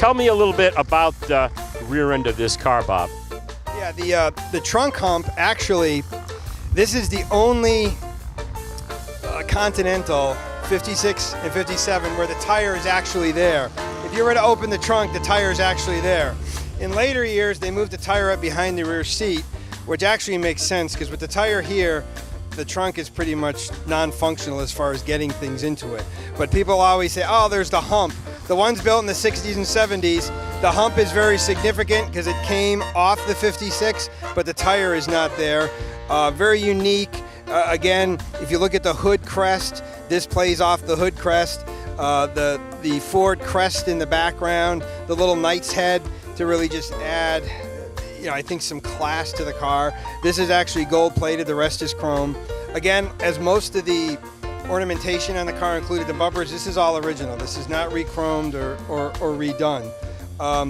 tell me a little bit about the rear end of this car, Bob. Yeah, the trunk hump, actually, this is the only Continental 56 and 57 where the tire is actually there. If you were to open the trunk, the tire is actually there. In later years, they moved the tire up behind the rear seat, which actually makes sense because with the tire here, the trunk is pretty much non-functional as far as getting things into it. But people always say, oh, there's the hump. The ones built in the 60s and 70s, the hump is very significant because it came off the 56, but the tire is not there. Very unique. Again, if you look at the hood crest, this plays off the hood crest. The Ford crest in the background, the little knight's head to really just add, I think some class to the car. This is actually gold plated, the rest is chrome. Again, as most of the ornamentation on the car included the bumpers, this is all original. This is not re-chromed or redone.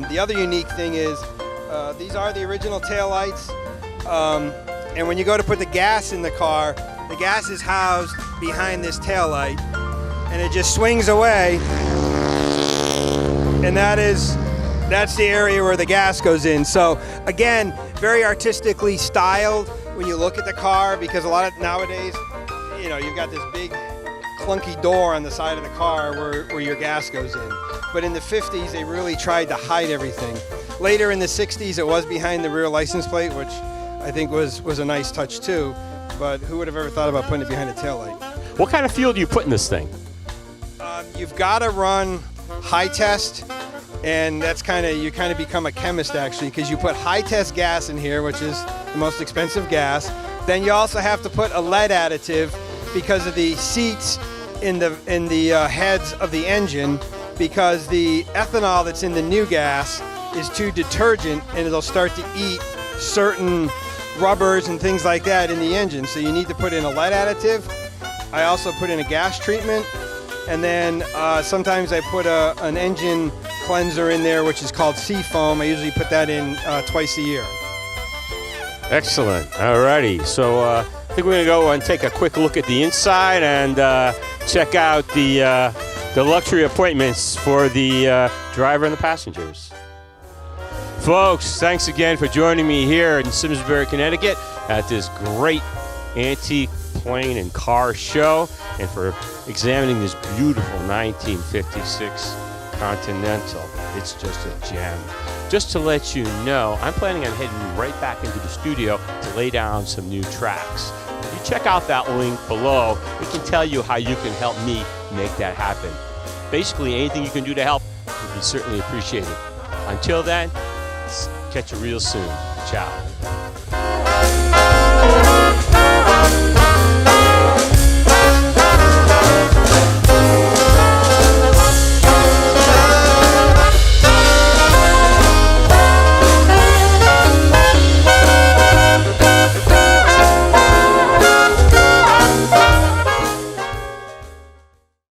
The other unique thing is these are the original taillights. And when you go to put the gas in the car, the gas is housed behind this taillight and it just swings away. And that's the area where the gas goes in. So again, very artistically styled when you look at the car, because a lot of nowadays, you've got this big clunky door on the side of the car where your gas goes in. But in the 50s, they really tried to hide everything. Later in the 60s, it was behind the rear license plate, which I think was a nice touch too. But who would have ever thought about putting it behind a taillight? What kind of fuel do you put in this thing? You've got to run high test, and that's you kind of become a chemist actually, because you put high test gas in here, which is the most expensive gas. Then you also have to put a lead additive because of the seats in the heads of the engine, because the ethanol that's in the new gas is too detergent and it'll start to eat certain rubbers and things like that in the engine. So you need to put in a lead additive. I also put in a gas treatment, and then sometimes I put an engine cleanser in there, which is called Seafoam. I usually put that in twice a year. Excellent. Alrighty. So I think we're going to go and take a quick look at the inside and check out the luxury appointments for the driver and the passengers. Folks, thanks again for joining me here in Simsbury, Connecticut at this great antique plane and car show, and for examining this beautiful 1956 Continental. It's just a gem. Just to let you know, I'm planning on heading right back into the studio to lay down some new tracks. If you check out that link below, it can tell you how you can help me make that happen. Basically, anything you can do to help would be certainly appreciated. Until then, catch you real soon. Ciao.